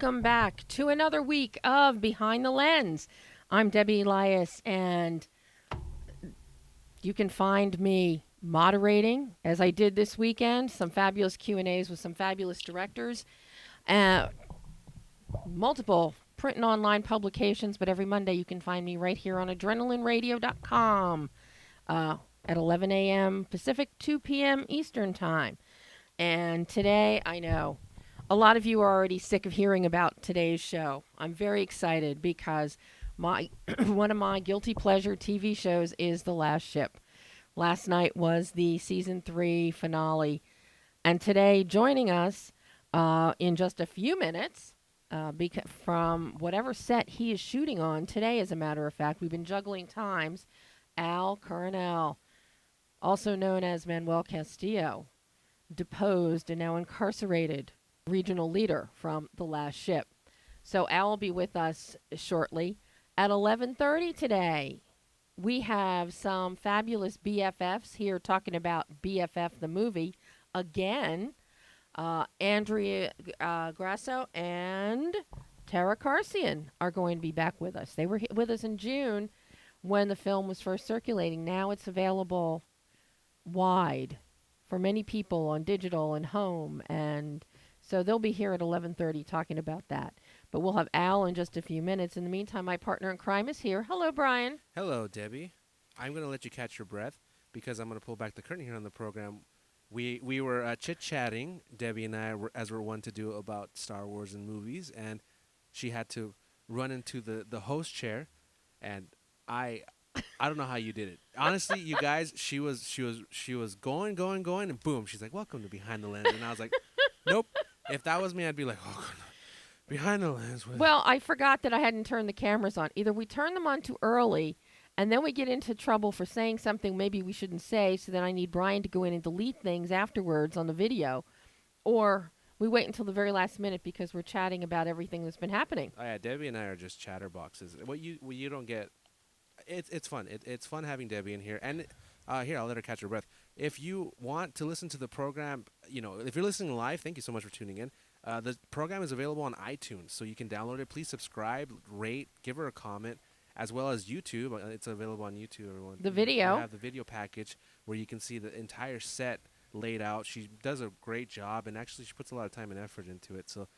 welcome back to another week of Behind the Lens. I'm Debbie Elias, and you can find me moderating, as I did this weekend, some fabulous Q&As with some fabulous directors, multiple print and online publications, but every Monday you can find me right here on adrenalineradio.com at 11 a.m. Pacific, 2 p.m. Eastern Time. And today, I know, a lot of you are already sick of hearing about today's show. I'm very excited because one of my guilty pleasure TV shows is The Last Ship. Last night was the season 3 finale. And today, joining us in just a few minutes, from whatever set he is shooting on today, as a matter of fact, we've been juggling times, Coronel, also known as Manuel Castillo, deposed and now incarcerated regional leader from The Last Ship. So Al will be with us shortly. At 11:30 today, we have some fabulous BFFs here talking about BFF the movie again. Andrea Grano and Karsian are going to be back with us. They were with us in June when the film was first circulating. Now it's available wide for many people on digital and home, and so they'll be here at 11:30 talking about that. But we'll have Al in just a few minutes. In the meantime, my partner in crime is here. Hello, Brian. Hello, Debbie. I'm going to let you catch your breath because I'm going to pull back the curtain here on the program. We were chit-chatting, Debbie and I, as we're one to do, about Star Wars and movies, and she had to run into the host chair, and I don't know how you did it. Honestly, you guys, she was going, and boom, she's like, "Welcome to Behind the Lens," and I was like, "Nope." If that was me, I'd be like, "Oh, God, Behind the Lens." Well, I forgot that I hadn't turned the cameras on. Either we turn them on too early, and then we get into trouble for saying something maybe we shouldn't say, so then I need Brian to go in and delete things afterwards on the video, or we wait until the very last minute because we're chatting about everything that's been happening. Oh yeah, Debbie and I are just chatterboxes. What you don't get. It's fun. It's fun having Debbie in here. And here, I'll let her catch her breath. If you want to listen to the program, if you're listening live, thank you so much for tuning in. The program is available on iTunes, so you can download it. Please subscribe, rate, give her a comment, as well as YouTube. It's available on YouTube, everyone. The video. We have the video package where you can see the entire set laid out. She does a great job, and actually she puts a lot of time and effort into it. So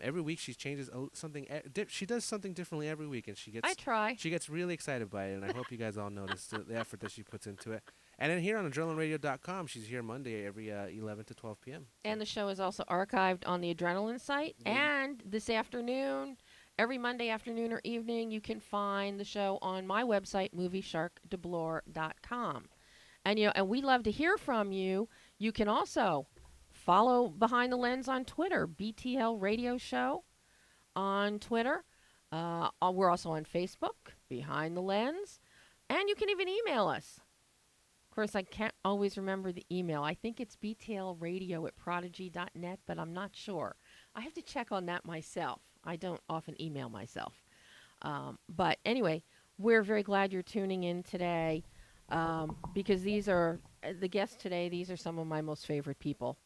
every week she changes something. She does something differently every week, and I try. She gets really excited by it, and I hope you guys all notice the effort that she puts into it. And then here on adrenalineradio.com, she's here Monday every 11 to 12 p.m. And the show is also archived on the Adrenaline site. Yeah. And this afternoon, every Monday afternoon or evening, you can find the show on my website, moviesharkdeblore.com. And and we love to hear from you. You can also follow Behind the Lens on Twitter, BTL Radio Show on Twitter. We're also on Facebook, Behind the Lens. And you can even email us. Of course, I can't always remember the email. I think it's btlradio@prodigy.net, but I'm not sure. I have to check on that myself. I don't often email myself. But anyway, we're very glad you're tuning in today because these are the guests today. These are some of my most favorite people.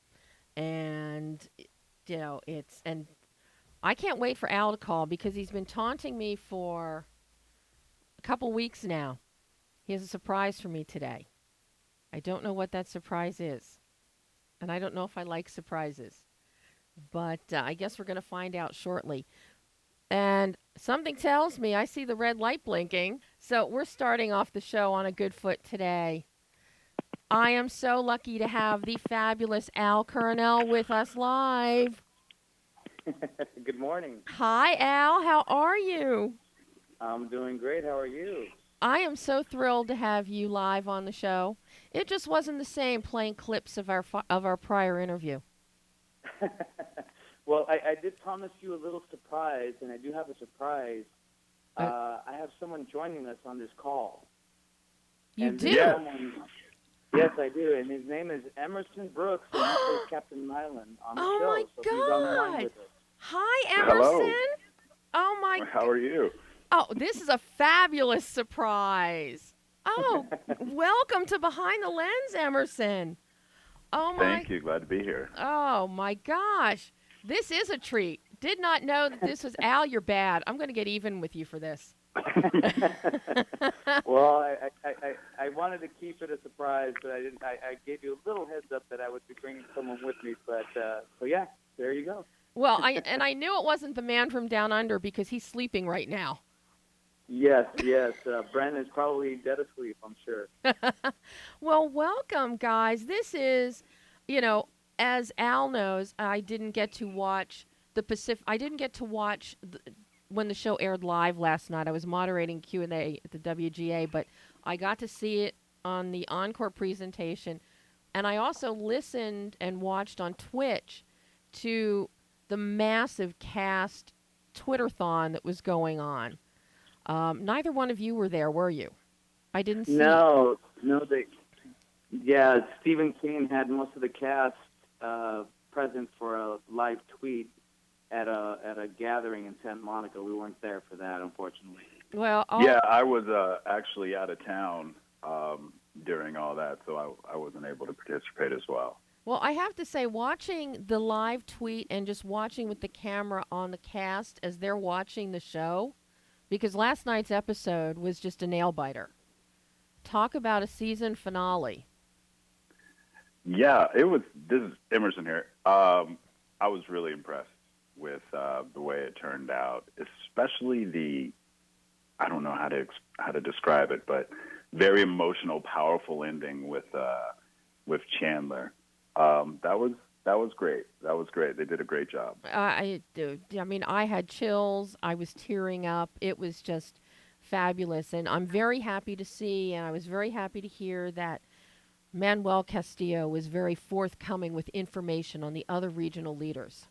And, and I can't wait for Al to call because he's been taunting me for a couple weeks now. He has a surprise for me today. I don't know what that surprise is. And I don't know if I like surprises. But I guess we're going to find out shortly. And something tells me I see the red light blinking. So we're starting off the show on a good foot today. I am so lucky to have the fabulous Al Coronel with us live. Good morning. Hi, Al. How are you? I'm doing great. How are you? I am so thrilled to have you live on the show. It just wasn't the same playing clips of our prior interview. Well, I did promise you a little surprise, and I do have a surprise. I have someone joining us on this call. You do? Yes, I do, and his name is Emerson Brooks, and he plays Captain Meylan on the show. My so God! He's on the line with us. Hi, Emerson. Hello. Oh my! How are you? Oh, this is a fabulous surprise. Oh, welcome to Behind the Lens, Emerson. Oh my! Thank you. Glad to be here. Oh my gosh, this is a treat. did not know that this was Al. You're bad. I'm going to get even with you for this. Well, I wanted to keep it a surprise, but I didn't. I gave you a little heads up that I would be bringing someone with me. But so yeah, there you go. Well, I knew it wasn't the man from down under because he's sleeping right now. Yes. Brent is probably dead asleep, I'm sure. Well, welcome, guys. This is, as Al knows, I didn't get to watch the Pacific. I didn't get to watch when the show aired live last night. I was moderating Q&A at the WGA, but I got to see it on the encore presentation, and I also listened and watched on Twitch to the massive cast Twitterthon that was going on. Neither one of you were there, were you? I didn't see. No. Yeah, Stephen King had most of the cast present for a live tweet at a gathering in Santa Monica. We weren't there for that, unfortunately. Well, yeah, I was actually out of town during all that, so I wasn't able to participate as well. Well, I have to say, watching the live tweet and just watching with the camera on the cast as they're watching the show, because last night's episode was just a nail-biter. Talk about a season finale. Yeah, it was. This is Emerson here. I was really impressed with the way it turned out, especially I don't know how to describe it, but very emotional, powerful ending with Chandler. That was great. That was great. They did a great job. I mean, I had chills. I was tearing up. It was just fabulous. And I'm very happy to see, and I was very happy to hear that Manuel Castillo was very forthcoming with information on the other regional leaders.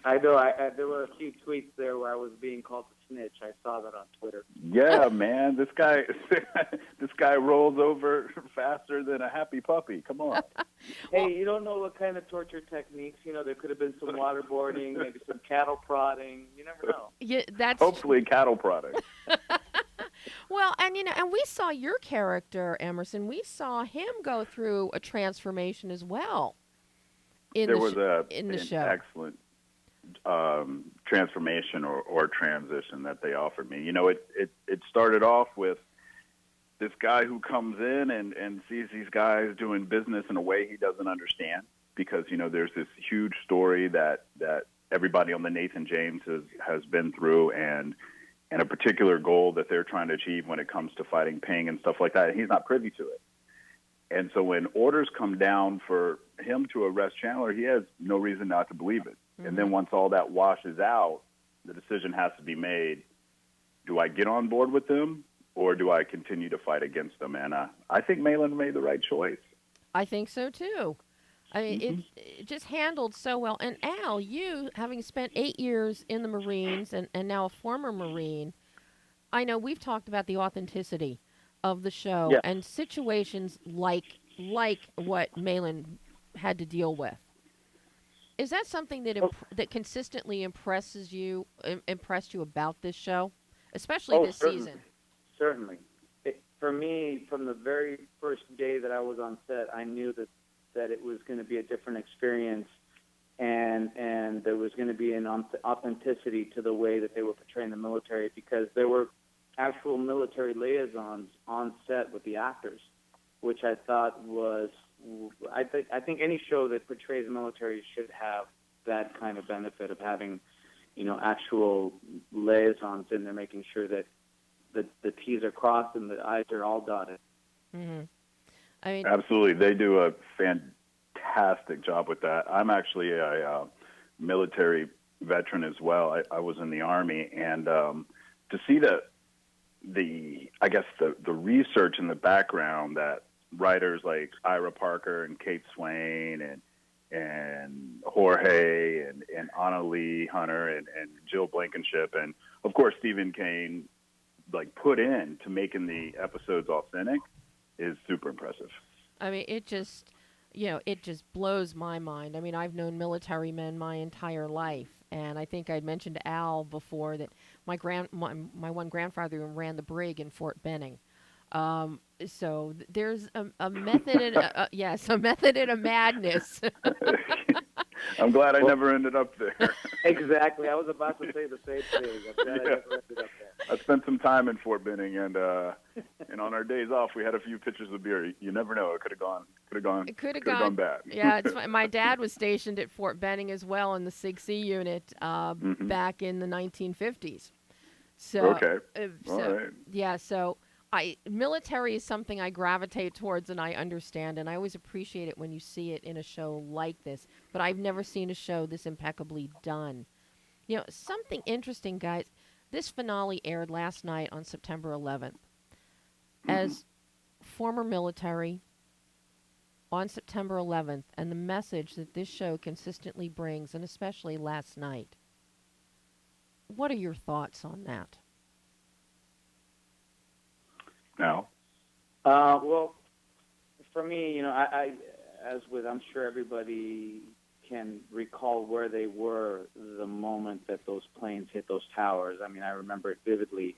I know. There were a few tweets there where I was being called a snitch. I saw that on Twitter. Yeah, man, this guy rolls over faster than a happy puppy. Come on. Hey, you don't know what kind of torture techniques. There could have been some waterboarding, maybe some cattle prodding. You never know. Yeah, that's hopefully cattle prodding. Well, and and we saw your character, Emerson. We saw him go through a transformation as well. There was an show. Excellent transformation or transition that they offered me. It started off with this guy who comes in and sees these guys doing business in a way he doesn't understand because, there's this huge story that everybody on the Nathan James has been through and a particular goal that they're trying to achieve when it comes to fighting Ping and stuff like that. And he's not privy to it. And so when orders come down for him to arrest Chandler, he has no reason not to believe it. Mm-hmm. And then once all that washes out, the decision has to be made. Do I get on board with them or do I continue to fight against them? And I think Meylan made the right choice. I think so, too. I mean, it just handled so well. And Al, you, having spent 8 years in the Marines and now a former Marine, I know we've talked about the authenticity of the show and situations like what Meylan had to deal with. Is that something that that consistently impressed you about this show, especially this season? Certainly. For me, from the very first day that I was on set, I knew that it was going to be a different experience, and there was going to be an authenticity to the way that they were portraying the military because there were actual military liaisons on set with the actors, which I thought was, I think any show that portrays the military should have that kind of benefit of having, actual liaisons in there, making sure that the T's are crossed and the I's are all dotted. Mm-hmm. I mean, absolutely, they do a fantastic job with that. I'm actually a military veteran as well. I was in the Army, and to see the research in the background that writers like Ira Parker and Kate Swain and Jorge and Anna Lee Hunter and Jill Blankenship and of course Stephen Kane put in to making the episodes authentic is super impressive. I mean, it just blows my mind. I mean, I've known military men my entire life, and I think I'd mentioned to Al before that my one grandfather ran the brig in Fort Benning. So there's a method and a method and a madness. I'm glad I never ended up there. Exactly. I was about to say the same thing. I'm glad I never ended up there. I spent some time in Fort Benning, and on our days off, we had a few pitchers of beer. You never know; it could have gone bad. Yeah, it's fine. My dad was stationed at Fort Benning as well in the Sig C unit back in the 1950s. So, Okay. All right. yeah, so military is something I gravitate towards and I understand, and I always appreciate it when you see it in a show like this. But I've never seen a show this impeccably done. You know, something interesting, guys. This finale aired last night on September 11th. As former military, on September 11th, and the message that this show consistently brings, and especially last night. What are your thoughts on that? Now, well, for me, I as with I'm sure everybody can recall where they were the moment that those planes hit those towers. I mean, I remember it vividly,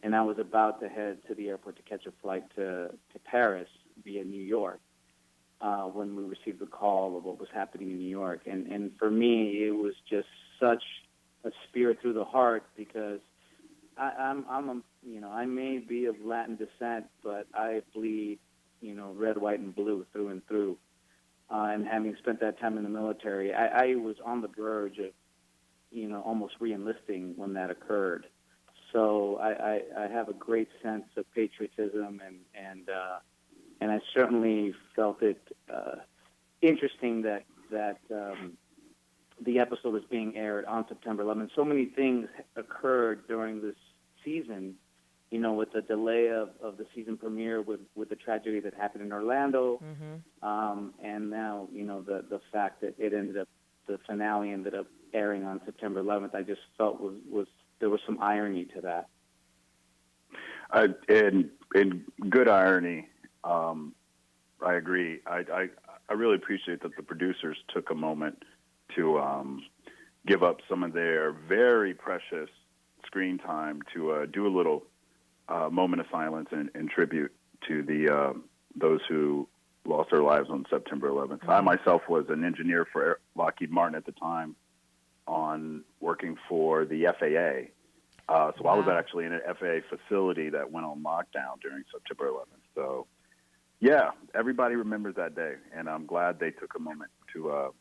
and I was about to head to the airport to catch a flight to Paris via New York when we received the call of what was happening in New York. And for me, it was just such a spear through the heart because I may be of Latin descent, but I bleed, red, white, and blue through and through. And having spent that time in the military, I was on the verge of, almost re-enlisting when that occurred. So I have a great sense of patriotism, and I certainly felt it interesting that the episode was being aired on September 11th. So many things occurred during this season, with the delay of the season premiere, with the tragedy that happened in Orlando, and now, the fact that the finale ended up airing on September 11th, I just felt there was some irony to that. In good irony, I agree. I really appreciate that the producers took a moment to give up some of their very precious screen time to do a little moment of silence and tribute to those who lost their lives on September 11th. I myself was an engineer for Lockheed Martin at the time, working for the FAA. So I was actually in an FAA facility that went on lockdown during September 11th. So, yeah, everybody remembers that day, and I'm glad they took a moment to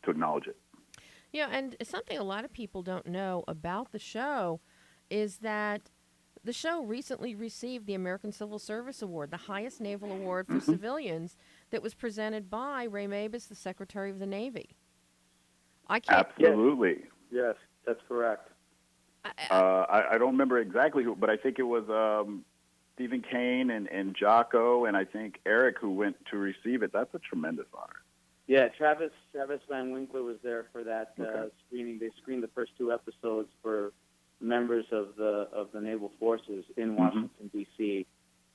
acknowledge it. Yeah, and something a lot of people don't know about the show is that the show recently received the American Civil Service Award, the highest naval award for civilians, that was presented by Ray Mabus, the Secretary of the Navy. Absolutely. Yes, that's correct. I don't remember exactly who, but I think it was Stephen Kane and Jocko, and I think Eric who went to receive it. That's a tremendous honor. Yeah, Travis Van Winkler was there for that screening. They screened the first two episodes for members of the Naval Forces in Washington, D.C.,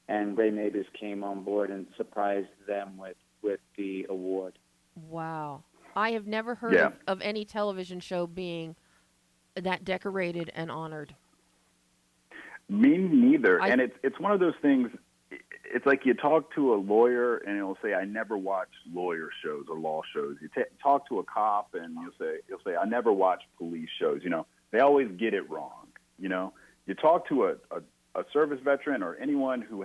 and Ray Mabus came on board and surprised them with the award. Wow. I have never heard of any television show being that decorated and honored. Me neither. And it's one of those things. It's like you talk to a lawyer and he'll say, "I never watch lawyer shows or law shows." You talk to a cop and he'll say, "I never watch police shows." They always get it wrong. You talk to a service veteran or anyone who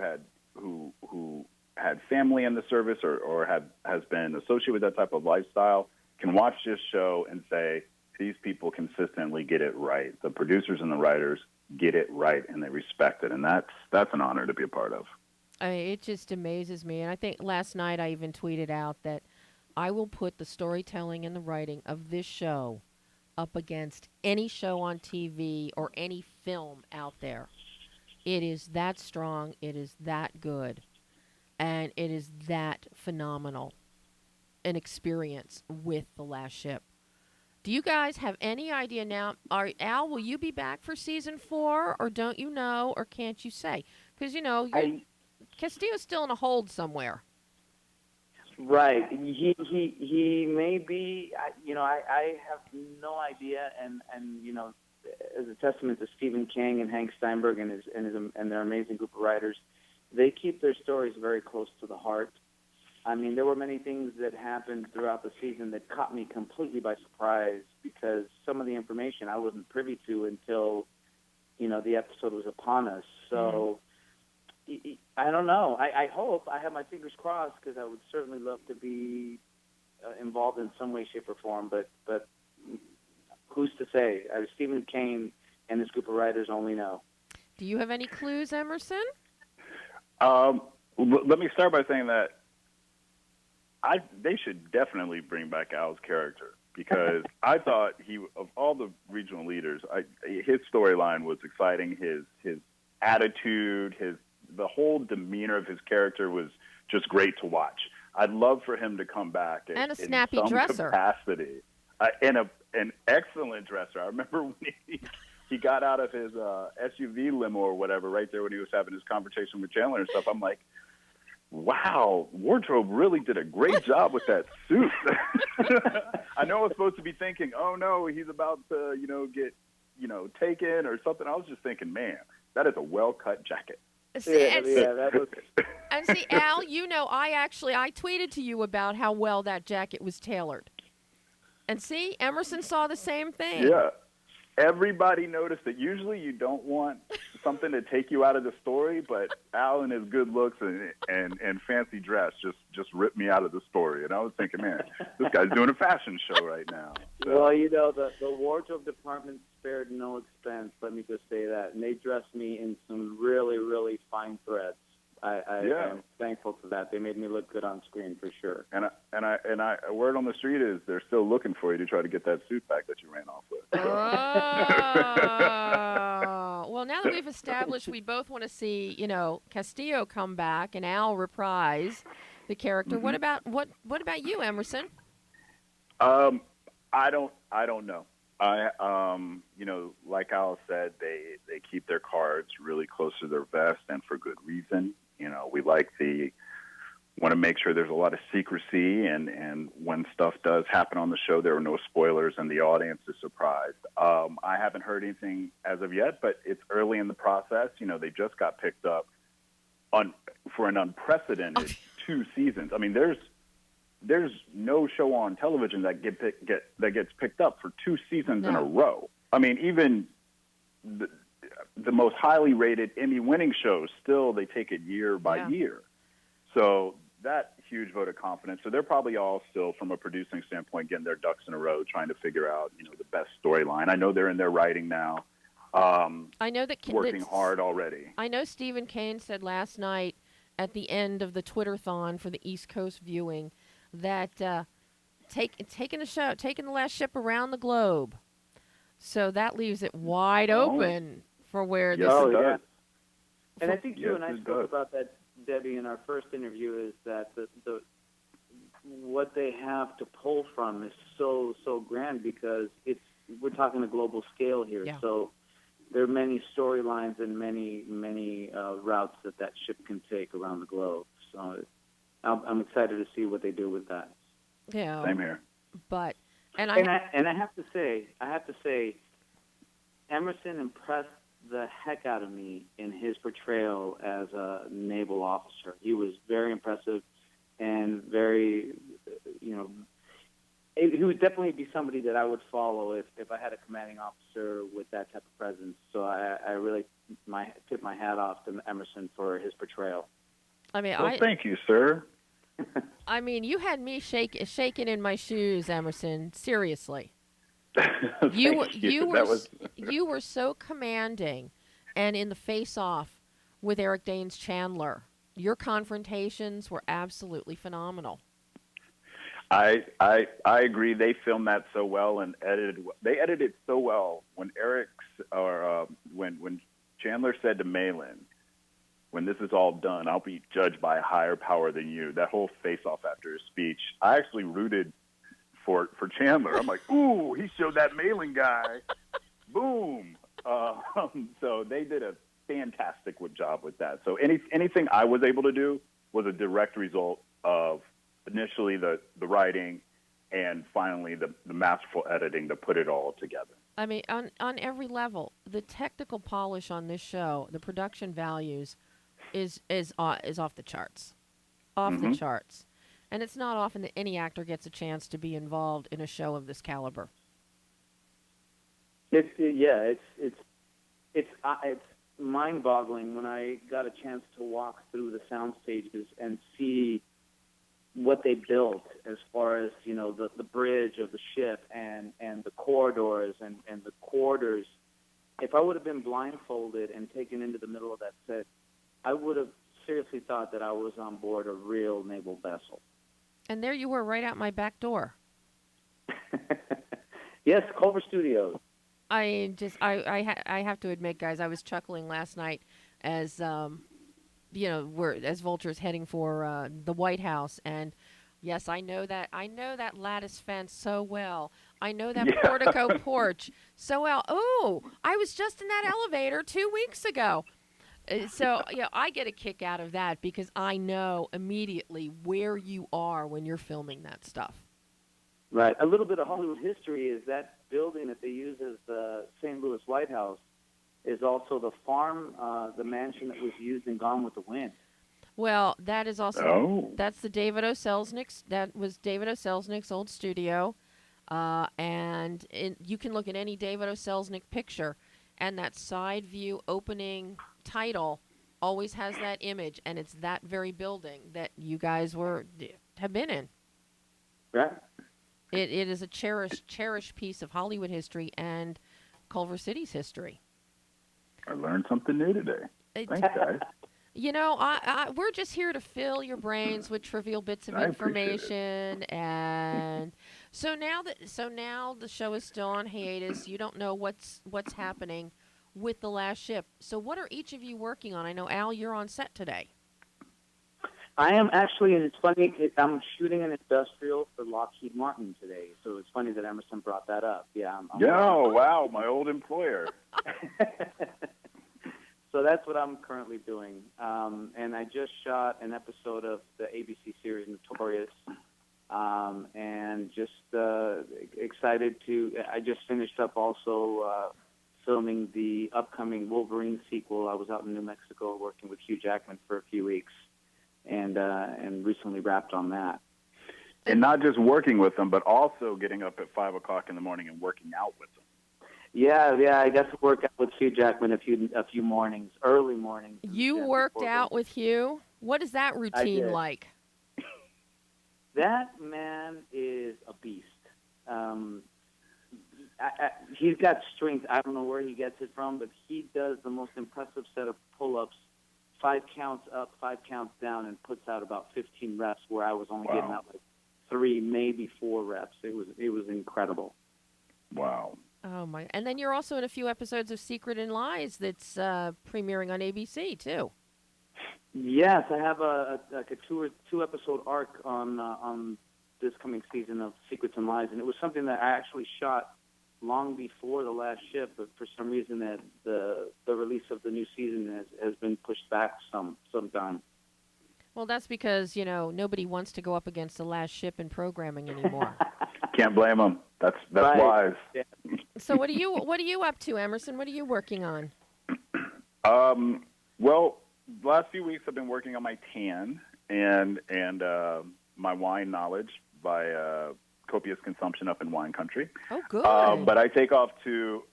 had family in the service or has been associated with that type of lifestyle can watch this show and say, these people consistently get it right. The producers and the writers get it right, and they respect it, and that's an honor to be a part of. It just amazes me, and I think last night I even tweeted out that I will put the storytelling and the writing of this show up against any show on TV or any film out there. It is that strong, it is that good, and it is that phenomenal an experience with The Last Ship. Do you guys have any idea now? Al, will you be back for season 4, or don't you know, or can't you say? Because, Castillo's still in a hold somewhere. Right. He may be, I have no idea, and as a testament to Stephen King and Hank Steinberg and their amazing group of writers, they keep their stories very close to the heart. I mean, there were many things that happened throughout the season that caught me completely by surprise because some of the information I wasn't privy to until, the episode was upon us. So I don't know. I hope. I have my fingers crossed because I would certainly love to be involved in some way, shape, or form. But who's to say? Stephen Kane and this group of writers only know. Do you have any clues, Emerson? Let me start by saying that they should definitely bring back Al's character because I thought of all the regional leaders, his storyline was exciting. His attitude, the whole demeanor of his character was just great to watch. I'd love for him to come back and a snappy in some dresser. Capacity, and an excellent dresser. I remember when he got out of his SUV limo or whatever right there when he was having his conversation with Chandler and stuff. I'm like, wow, wardrobe really did a great job with that suit. I know I was supposed to be thinking, oh no, he's about to, get, taken or something. I was just thinking, man, that is a well-cut jacket. That was. And see, Al, I tweeted to you about how well that jacket was tailored. And see, Emerson saw the same thing. Yeah. Everybody noticed that usually you don't want something to take you out of the story, but Al and his good looks and fancy dress just ripped me out of the story. And I was thinking, man, this guy's doing a fashion show right now. So. Well, the wardrobe department spared no expense, let me just say that. And they dressed me in some really, really fine threads. I'm thankful for that. They made me look good on screen for sure. And word on the street is they're still looking for you to try to get that suit back that you ran off with. Oh. Well, now that we've established we both want to see, Castillo come back and Al reprise the character. Mm-hmm. What about you, Emerson? I don't know. Like Al said, they keep their cards really close to their vest and for good reason. We want to make sure there's a lot of secrecy and when stuff does happen on the show, there are no spoilers and the audience is surprised. I haven't heard anything as of yet, but it's early in the process. They just got picked up for an unprecedented 2 seasons. I mean, there's no show on television that gets picked up for 2 seasons in a row. I mean, even the most highly rated Emmy-winning shows, still they take it year by year. So that huge vote of confidence. So they're probably all still, from a producing standpoint, getting their ducks in a row, trying to figure out, the best storyline. I know they're in their writing now. I know that working hard already. I know Stephen Kane said last night at the end of the Twitter-thon for the East Coast viewing that taking the last ship around the globe. So that leaves it wide open for where this. Oh, yeah. And I think you and I spoke about that, Debbie, in our first interview. Is that the what they have to pull from is so grand because we're talking a global scale here. Yeah. So there are many storylines and many routes that ship can take around the globe. So I'm excited to see what they do with that. Yeah. Same here. But I have to say, Emerson impressed the heck out of me in his portrayal as a naval officer. He was very impressive and very, he would definitely be somebody that I would follow if I had a commanding officer with that type of presence. So I really tip my hat off to Emerson for his portrayal. I mean, thank you, sir. I mean, you had me shaking in my shoes, Emerson. Seriously. You were so commanding, and in the face-off with Eric Danes Chandler, your confrontations were absolutely phenomenal. I agree. They filmed that so well and edited. They edited it so well. When when Chandler said to Meylan, "When this is all done, I'll be judged by a higher power than you." That whole face-off after his speech, I actually rooted for Chandler. I'm like, ooh, he showed that Meylan guy. Boom. So they did a fantastic job with that. So anything I was able to do was a direct result of initially the writing and finally the masterful editing to put it all together. I mean, on every level, the technical polish on this show, the production values is off the charts. Off the charts. And it's not often that any actor gets a chance to be involved in a show of this caliber. It's mind-boggling when I got a chance to walk through the sound stages and see what they built as far as, the bridge of the ship and the corridors and the quarters. If I would have been blindfolded and taken into the middle of that set, I would have seriously thought that I was on board a real naval vessel. And there you were, right out my back door. Yes, Culver Studios. I have to admit, guys, I was chuckling last night as as Vulture's heading for the White House, and yes, I know that lattice fence so well. I know that portico porch so well. Oh, I was just in that elevator 2 weeks ago. So I get a kick out of that because I know immediately where you are when you're filming that stuff. Right. A little bit of Hollywood history is that building that they use as the St. Louis White House is also the farm, the mansion that was used in Gone with the Wind. Well, that is also that's the David O. Selznick's. That was David O. Selznick's old studio, and you can look at any David O. Selznick picture, and that side view opening title always has that image, and it's that very building that you guys have been in. Right. It is a cherished piece of Hollywood history and Culver City's history. I learned something new today. Thanks, guys. We're just here to fill your brains with trivial bits of information, and so now the show is still on hiatus. You don't know what's happening with The Last Ship. So what are each of you working on? I know, Al, you're on set today. I am actually, and it's funny, I'm shooting an industrial for Lockheed Martin today, so it's funny that Emerson brought that up. Yeah. Wow, my old employer. So that's what I'm currently doing. And I just shot an episode of the ABC series Notorious, and just excited I just finished up also filming the upcoming Wolverine sequel. I was out in New Mexico working with Hugh Jackman for a few weeks. And recently wrapped on that. And not just working with them, but also getting up at 5 o'clock in the morning and working out with them. Yeah, I got to work out with Hugh Jackman a few mornings, early mornings. You worked out with Hugh? What is that routine like? That man is a beast. He's got strength. I don't know where he gets it from, but he does the most impressive set of pull-ups. 5 counts up, 5 counts down, and puts out about 15 reps, where I was only getting out like 3, maybe 4 reps. It was incredible. Wow. Oh my! And then you're also in a few episodes of Secret and Lies that's premiering on ABC too. Yes, I have a 2 episode arc on this coming season of Secrets and Lies, and it was something that I actually shot long before The Last Ship, but for some reason that the release of the new season has been pushed back some time. Well, that's because, nobody wants to go up against The Last Ship in programming anymore. Can't blame them. That's right. Wise. Yeah. So what are you up to, Emerson? What are you working on? Well, the last few weeks I've been working on my tan and my wine knowledge by copious consumption up in wine country. Oh, good. But I take off to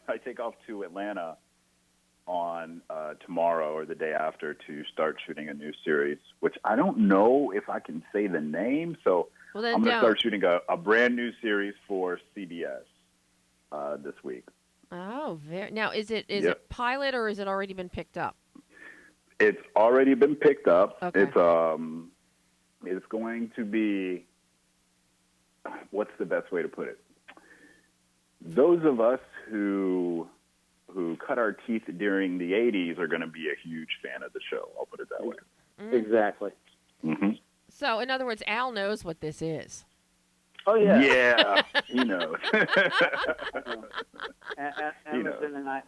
Atlanta on tomorrow or the day after to start shooting a new series, which I don't know if I can say the name. So I'm going to start shooting a brand new series for CBS this week. Oh, now is it pilot or has it already been picked up? It's already been picked up. Okay. It's going to be. What's the best way to put it? Those of us who cut our teeth during the 80s are going to be a huge fan of the show. I'll put it that way. Exactly. Mm-hmm. So, in other words, Al knows what this is. Oh, yeah. Yeah, he knows.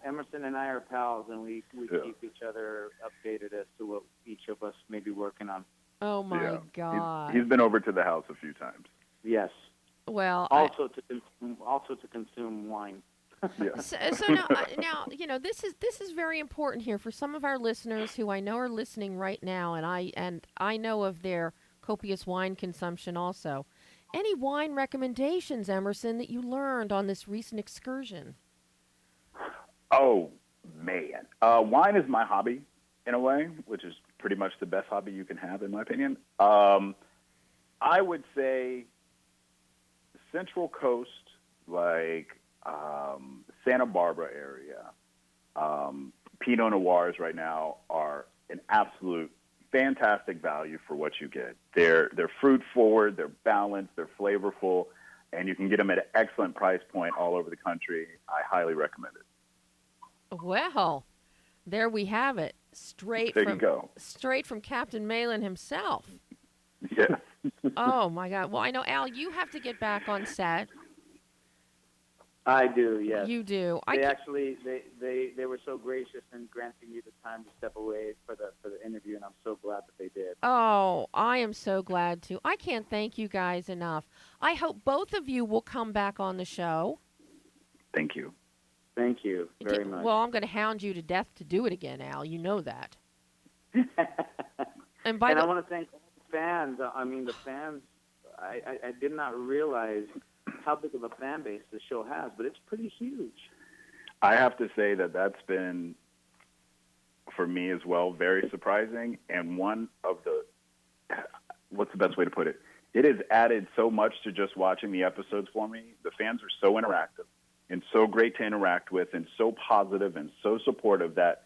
Emerson and I are pals, and we keep each other updated as to what each of us may be working on. Oh, my God. He's been over to the house a few times. Yes. Well, also to consume wine. Yeah. So now this is very important here for some of our listeners who I know are listening right now, and I know of their copious wine consumption also. Any wine recommendations, Emerson, that you learned on this recent excursion? Oh, man. Wine is my hobby in a way, which is pretty much the best hobby you can have, in my opinion. I would say Central Coast, like Santa Barbara area, Pinot Noirs right now are an absolute fantastic value for what you get. They're fruit forward, they're balanced, they're flavorful, and you can get them at an excellent price point all over the country. I highly recommend it. Well, there we have it. Straight from Captain Meylan himself. Yes. Oh my God. Well, I know, Al, you have to get back on set. I do, yes. You do. They were so gracious in granting me the time to step away for the interview, and I'm so glad that they did. Oh, I am so glad to. I can't thank you guys enough. I hope both of you will come back on the show. Thank you. Thank you very much. Well, I'm going to hound you to death to do it again, Al. You know that. And I want to thank all the fans. I mean, the fans, I did not realize how big of a fan base the show has, but it's pretty huge. I have to say that that's been, for me as well, very surprising. And one of what's the best way to put it? It has added so much to just watching the episodes for me. The fans are so interactive and so great to interact with and so positive and so supportive that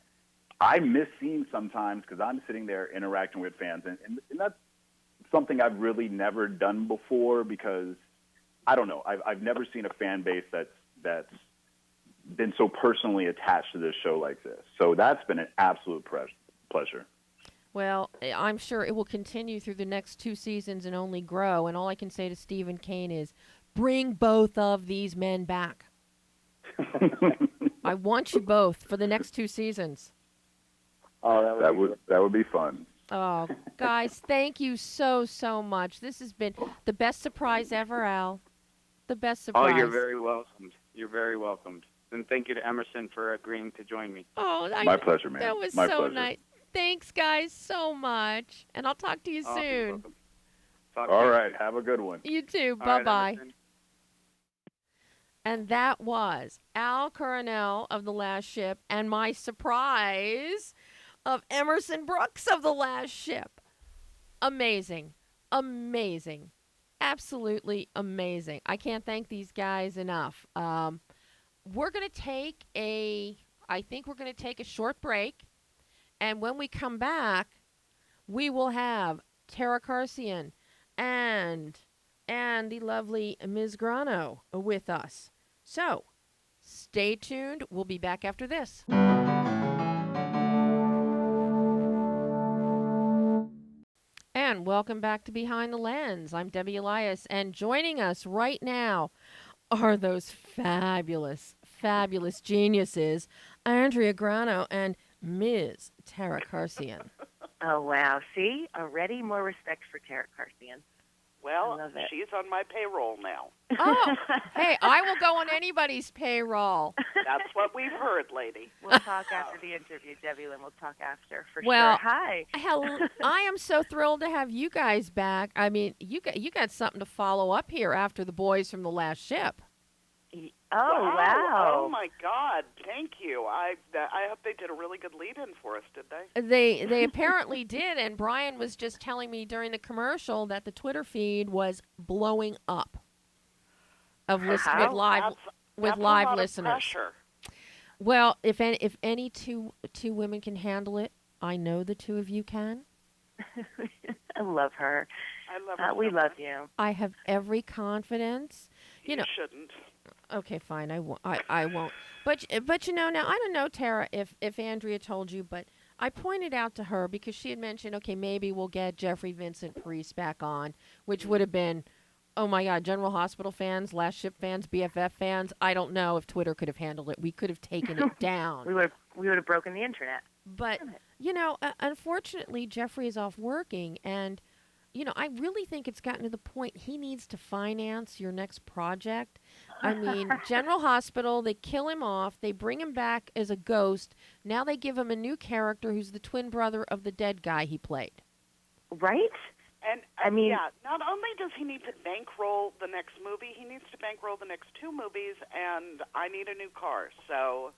I miss scenes sometimes because I'm sitting there interacting with fans. And that's something I've really never done before because, I don't know, I've never seen a fan base that's been so personally attached to this show like this. So that's been an absolute pleasure. Well, I'm sure it will continue through the next 2 seasons and only grow. And all I can say to Stephen Kane is, bring both of these men back. I want you both for the next 2 seasons. Oh, that would be fun. Oh, guys, thank you so much. This has been the best surprise ever, Al. The best surprise. Oh, you're very welcomed. You're very welcomed. And thank you to Emerson for agreeing to join me. Oh, my pleasure, man. That was my so pleasure. nice. Thanks, guys, so much. And I'll talk to you soon. All right. Have a good one. You too. All Bye-bye. Right, and that was Al Coronel of The Last Ship and my surprise of Emerson Brooks of The Last Ship. Amazing. Amazing. Absolutely amazing. I can't thank these guys enough. We're going to take a short break. And when we come back, we will have Tara Karsian and the lovely Ms. Grano with us. So, stay tuned. We'll be back after this. And welcome back to Behind the Lens. I'm Debbie Elias, and joining us right now are those fabulous, fabulous geniuses, Andrea Grano and Ms. Tara Karsian. Oh, wow. See? Already more respect for Tara Karsian. Well, she's on my payroll now. Oh, hey, I will go on anybody's payroll. That's what we've heard, lady. We'll talk after the interview, Debbie, and we'll talk after for well, sure. Hi. I am so thrilled to have you guys back. I mean, you got something to follow up here after the boys from The Last Ship. Oh, wow. Oh, my God. Thank you. I hope they did a really good lead-in for us, did they? They apparently did, and Brian was just telling me during the commercial that the Twitter feed was blowing up with live listeners. Pressure. Well, if any two women can handle it, I know the two of you can. I love her. I love her. We love you. I have every confidence. You shouldn't. Okay, fine. I won't. But you know, now I don't know, Tara, if Andrea told you, but I pointed out to her because she had mentioned, okay, maybe we'll get Jeffrey Vincent Priest back on, which would have been, oh my God, General Hospital fans, Last Ship fans, BFF fans. I don't know if Twitter could have handled it. We could have taken it down. We would have broken the internet. But you know, unfortunately, Jeffrey is off working, and you know, I really think it's gotten to the point he needs to finance your next project. I mean, General Hospital, they kill him off. They bring him back as a ghost. Now they give him a new character who's the twin brother of the dead guy he played. Right? And I mean, yeah, not only does he need to bankroll the next movie, he needs to bankroll the next 2 movies, and I need a new car. So,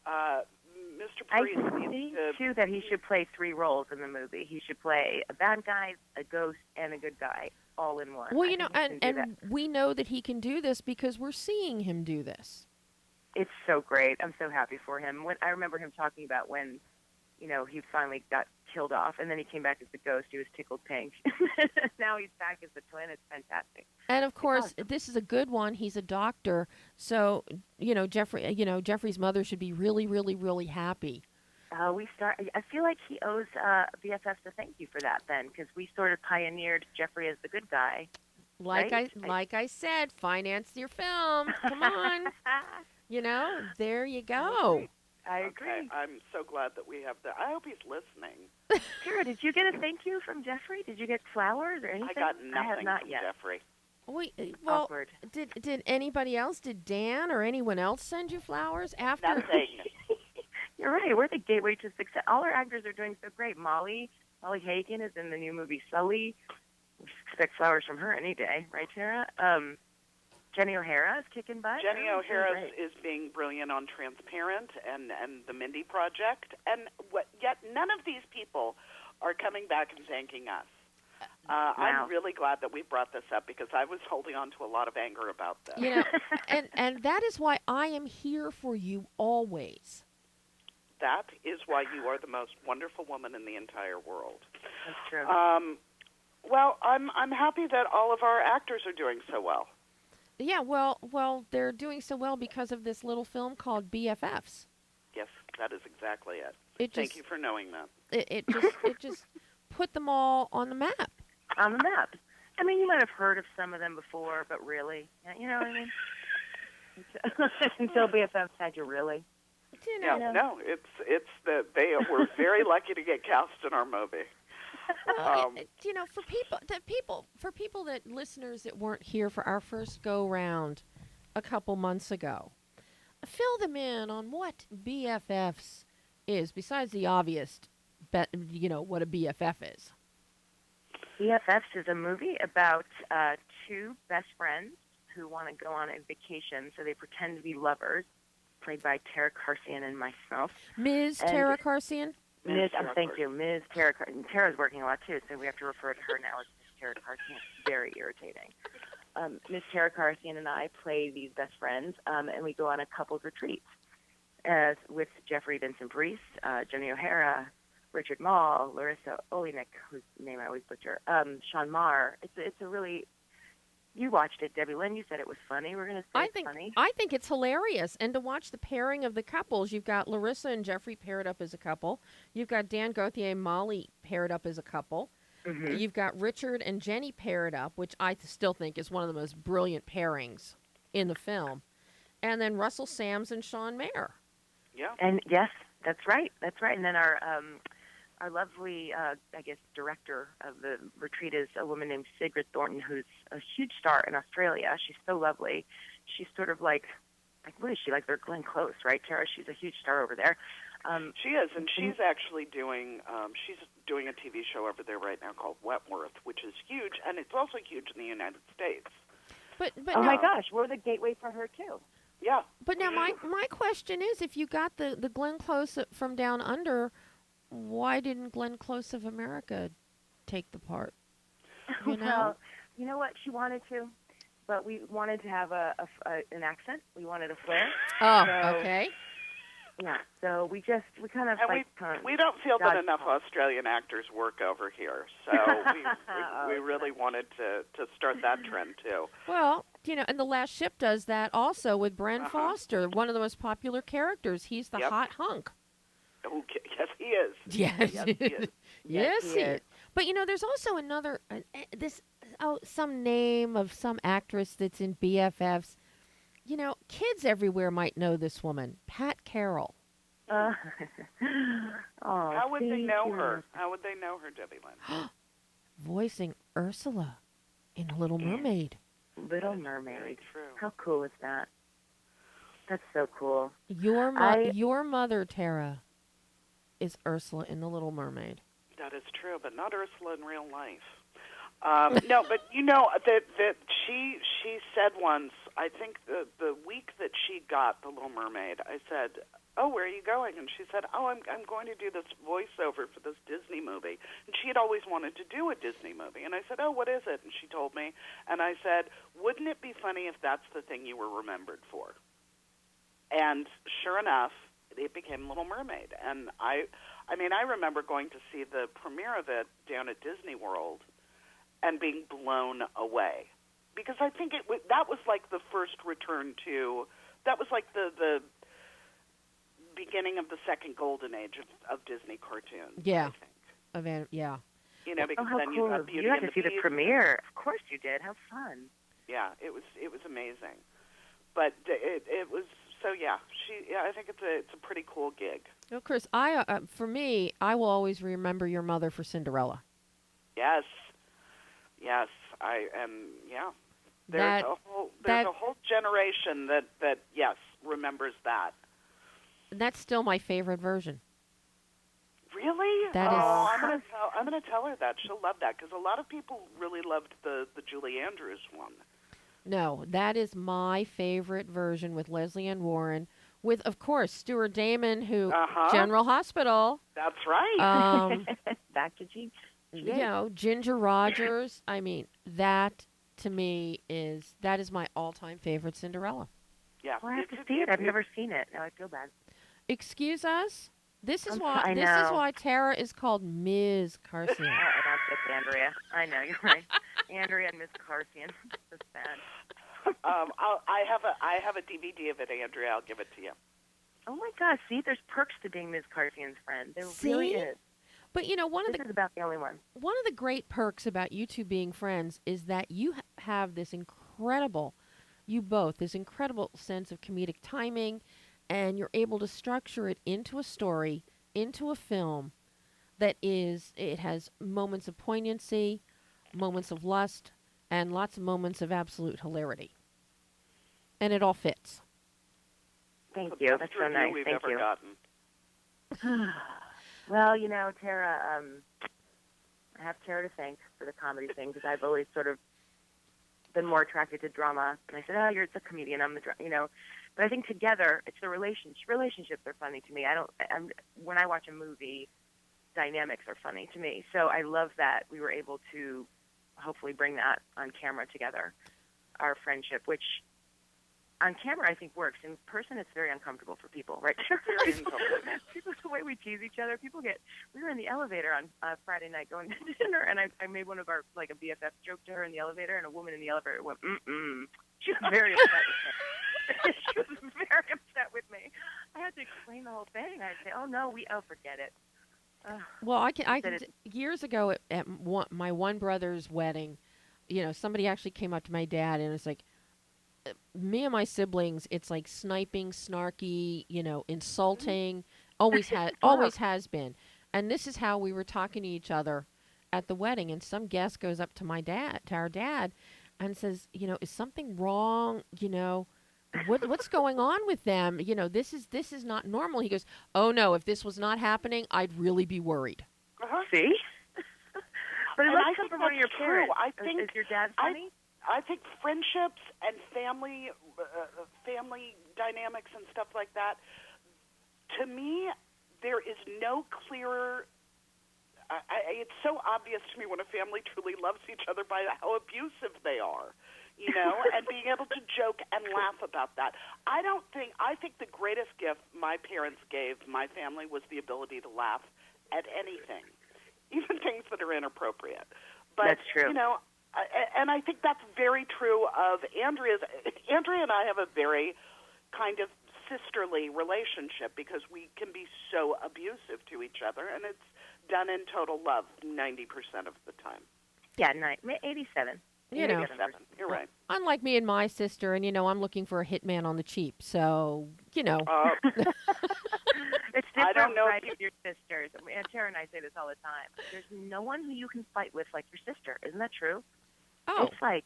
Mr. I Priest needs think to. too that he should play 3 roles in the movie. He should play a bad guy, a ghost, and a good guy all in one. Well, I you know, think he can do that. and we know that he can do this because we're seeing him do this. It's so great. I'm so happy for him. When I remember him talking about when, he finally got killed off, and then he came back as the ghost. He was tickled pink. Now he's back as the twin. It's fantastic. And of course, this is a good one. He's a doctor, so Jeffrey's mother should be really, really, really happy. I feel like he owes BFFs a thank you for that then, because we sort of pioneered Jeffrey as the good guy. Like right? I said, finance your film. Come on. There you go. I agree. Okay, I'm so glad that we have that. I hope he's listening. Tara, did you get a thank you from Jeffrey? Did you get flowers or anything? I got nothing I have not from yet. Jeffrey. Well, Awkward. did anybody else? Did Dan or anyone else send you flowers after? Nothing. You're right. We're the gateway to success. All our actors are doing so great. Molly Hagan is in the new movie Sully. We expect flowers from her any day, right, Tara? Jenny O'Hara is kicking butt. Jenny O'Hara is being brilliant on Transparent and the Mindy Project, and yet none of these people are coming back and thanking us. Wow. I'm really glad that we brought this up because I was holding on to a lot of anger about this. And that is why I am here for you always. That is why you are the most wonderful woman in the entire world. That's true. Well, I'm happy that all of our actors are doing so well. Yeah, well, they're doing so well because of this little film called BFFs. Yes, that is exactly it. Thank you for knowing that. It just put them all on the map. On the map. I mean, you might have heard of some of them before, but really, you know what I mean? Until BFFs had you really. No, it's that they were very lucky to get cast in our movie. For people that listeners that weren't here for our first go round a couple months ago, fill them in on what BFFs is besides the obvious, what a BFF is. BFFs is a movie about 2 best friends who want to go on a vacation, so they pretend to be lovers, played by Tara Karsian and myself. Ms. Tara Karsian? Thank you, Ms. Tara Karsian. Tara's working a lot, too, so we have to refer to her now as Ms. Tara Karsian. It's very irritating. Ms. Tara Karsian and I play these best friends, and we go on a couples retreat with Jeffrey Vincent Priest, Jenny O'Hara, Richard Mall, Larissa Olinek, whose name I always butcher, Sean Marr. It's a really... You watched it, Debbie Lynn. You said it was funny. We're going to say it's funny. I think it's hilarious. And to watch the pairing of the couples, you've got Larissa and Jeffrey paired up as a couple. You've got Dan Gauthier and Molly paired up as a couple. Mm-hmm. You've got Richard and Jenny paired up, which I still think is one of the most brilliant pairings in the film. And then Russell Sams and Sean Mayer. Yeah. And yes, that's right. That's right. And then our lovely, director of the retreat is a woman named Sigrid Thornton, who's a huge star in Australia. She's so lovely. She's sort of like what is she, like their Glenn Close, right, Tara? She's a huge star over there. She is, and she's actually doing a TV show over there right now called Wentworth, which is huge, and it's also huge in the United States. But oh my gosh, we're the gateway for her too. Yeah. But now my question is, if you got the Glenn Close from Down Under, why didn't Glenn Close of America take the part? Well, you know what? She wanted to, but we wanted to have an accent. We wanted a flair. Oh, okay. Yeah, so we kind of we don't feel that enough Australian actors work over here, so we really wanted to start that trend too. Well, and The Last Ship does that also with Bren Foster, one of the most popular characters. He's the hot hunk. Okay. Yes, he is. Yes, yes he is. Yes, he is. But there's also another some name of some actress that's in BFFs. Kids everywhere might know this woman, Pat Carroll. How would they know her? How would they know her, Debbie Lynn? Voicing Ursula in Little Mermaid. Little Mermaid. Very true. How cool is that? That's so cool. Your mother, Tara, is Ursula in The Little Mermaid. That is true, but not Ursula in real life. No, but you know that she said once. I think the week that she got The Little Mermaid, I said, "Oh, where are you going?" And she said, "Oh, I'm going to do this voiceover for this Disney movie." And she had always wanted to do a Disney movie. And I said, "Oh, what is it?" And she told me. And I said, "Wouldn't it be funny if that's the thing you were remembered for?" And sure enough, it became Little Mermaid. And I mean, I remember going to see the premiere of it down at Disney World and being blown away, because I think that was like the first return to, that was like the beginning of the second golden age of Disney cartoons. Yeah. I think. Yeah. You know, because how then cool. you got Beauty You had and to see the Beast. premiere. Of course you did. How fun. Yeah, it was amazing. But it was, so yeah, I think it's a pretty cool gig. No, Chris, for me, I will always remember your mother for Cinderella. Yes. Yes, yeah. There's a whole generation that yes, remembers that. That's still my favorite version. Really? That is. I'm gonna tell her that. She'll love that, because a lot of people really loved the Julie Andrews one. No, that is my favorite version with Leslie Ann Warren, with, of course, Stuart Damon, who General Hospital. That's right. Back to G. You know, Ginger Rogers. I mean, that to me is my all-time favorite Cinderella. Yeah. Well, I have to see it. I've never seen it. Now I feel bad. Excuse us. This is I why know. Tara is called Ms. Karsian. And I'm just Andrea. I know, you're right. Andrea and Miss Karsian. That's bad. I have a DVD of it, Andrea. I'll give it to you. Oh my gosh! See, there's perks to being Miss Karsian's friend. There really is. But you know, This is about the only one. One of the great perks about you two being friends is that you have this incredible sense of comedic timing, and you're able to structure it into a story, into a film it has moments of poignancy, moments of lust, and lots of moments of absolute hilarity. And it all fits. Thank you. That's so nice. We've Thank ever you. gotten. Well, you know, Tara, I have Tara to thank for the comedy thing, because I've always sort of been more attracted to drama. And I said, "Oh, you're the comedian. I'm the But I think together, it's the relationships are funny to me. When I watch a movie, dynamics are funny to me. So I love that we were able to hopefully bring that on camera together, our friendship, which on camera I think works. In person, it's very uncomfortable for people, right? Very uncomfortable. People, the way we tease each other, we were in the elevator on Friday night going to dinner, and I made one of our, like, a BFF joke to her in the elevator, and a woman in the elevator went, mm-mm. She was very upset with me. She was very upset with me. I had to explain the whole thing. I'd say, forget it. Well, years ago at my one brother's wedding, you know, somebody actually came up to my dad, and it's like, me and my siblings, it's like sniping, snarky, you know, insulting, always has been. And this is how we were talking to each other at the wedding. And some guest goes up to our dad, and says, you know, is something wrong? You know, what's going on with them? You know, this is not normal. He goes, oh no, if this was not happening, I'd really be worried. See? But it must come from one of your true. parents. I think, is your dad funny? I think friendships and family dynamics and stuff like that, to me, there is no clearer. It's so obvious to me when a family truly loves each other by how abusive they are, you know, and being able to joke and laugh about that. I think the greatest gift my parents gave my family was the ability to laugh at anything, even things that are inappropriate. But, that's true. You know, and I think that's very true of Andrea and I have a very kind of sisterly relationship, because we can be so abusive to each other, and it's done in total love 90% of the time. Yeah, 87. You know, 87. You're right. Unlike me and my sister, and, you know, I'm looking for a hitman on the cheap, so, you know. It's I don't different, know right, with your sisters. And Tara and I say this all the time. There's no one who you can fight with like your sister. Isn't that true? Oh. It's like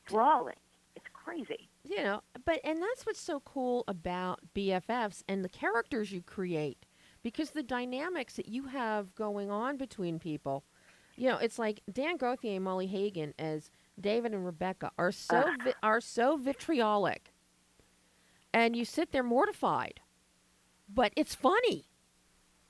brawling. It's crazy. You know, and that's what's so cool about BFFs and the characters you create, because the dynamics that you have going on between people, You know, it's like Dan Gauthier and Molly Hagan as David and Rebecca are so vitriolic, and you sit there mortified, but it's funny.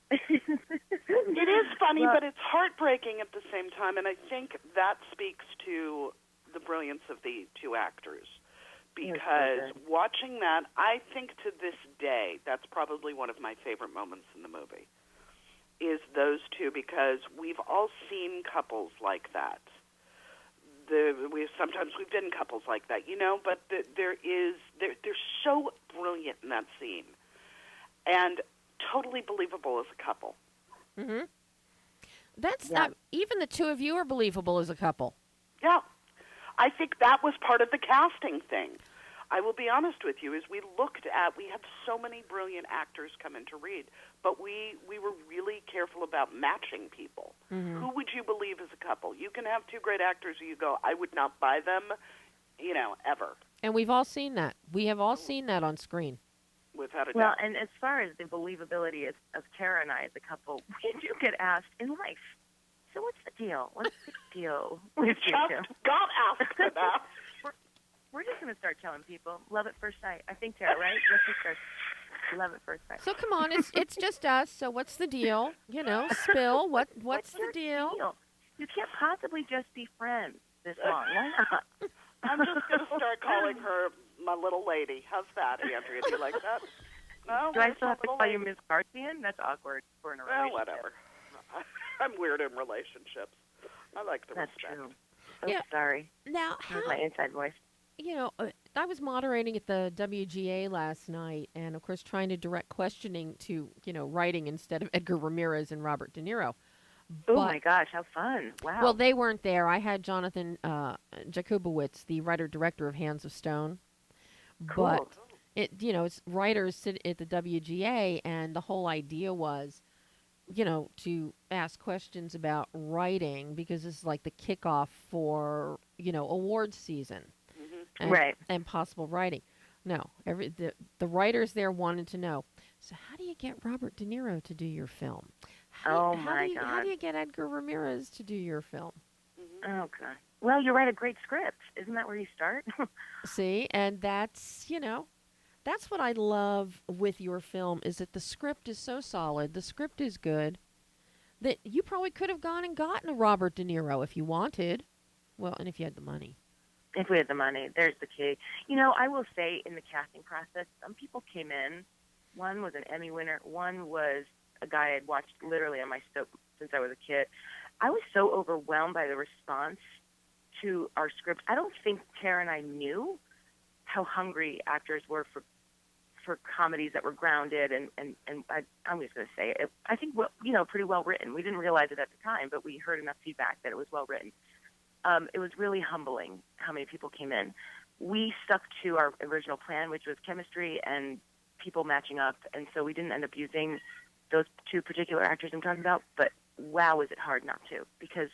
It is funny, but it's heartbreaking at the same time, and I think that speaks to the brilliance of the two actors. Because watching that, I think to this day, that's probably one of my favorite moments in the movie, is those two, because we've all seen couples like that. Sometimes we've been couples like that, you know, but they're so brilliant in that scene, and totally believable as a couple. Mm-hmm. That's not, even the two of you are believable as a couple. Yeah. I think that was part of the casting thing. I will be honest with you, we had so many brilliant actors come in to read, but we were really careful about matching people. Mm-hmm. Who would you believe as a couple? You can have two great actors who you go, I would not buy them, you know, ever. And we've all seen that. We have all seen that on screen. Without a doubt. Well, and as far as the believability of Tara and I as a couple, we do get asked in life, so what's the deal? What's the deal with you two? Got asked for that. We're just going to start telling people, love at first sight. I think, Tara, right? Let's just start love at first sight. So come on, it's just us. So what's the deal? You know, spill. What's the your deal? You can't possibly just be friends this long. Why not? I'm just going to start calling her my little lady. How's that, Andrea? Do you like that? No. Do I still have to call you Miss Karsian? That's awkward for a relationship. Well, whatever. I'm weird in relationships. I like the That's respect. true. Oh, Yeah. sorry. Now, That was my inside voice. you know, I was moderating at the WGA last night, and of course trying to direct questioning to, you know, writing instead of Edgar Ramirez and Robert De Niro. Oh my gosh, how fun! Wow. Well, they weren't there. I had Jonathan Jakubowicz, the writer-director of Hands of Stone. Cool. But it's writers sit at the WGA, and the whole idea was, you know, to ask questions about writing, because this is like the kickoff for, you know, awards season. Mm-hmm. Right. And possible writing. No, the writers there wanted to know, so how do you get Robert De Niro to do your film? How do you get Edgar Ramirez to do your film? Oh, God. Well, you write a great script. Isn't that where you start? See, and that's what I love with your film, is that the script is so solid, the script is good, that you probably could have gone and gotten a Robert De Niro if you wanted. Well, and if you had the money. If we had the money, there's the key. You know, I will say in the casting process, some people came in. One was an Emmy winner. One was a guy I'd watched literally on my soap since I was a kid. I was so overwhelmed by the response to our script. I don't think Tara and I knew how hungry actors were for comedies that were grounded, and I'm just going to say it. I think, pretty well written. We didn't realize it at the time, but we heard enough feedback that it was well written. It was really humbling how many people came in. We stuck to our original plan, which was chemistry and people matching up, and so we didn't end up using those two particular actors I'm talking about, but wow, is it hard not to, because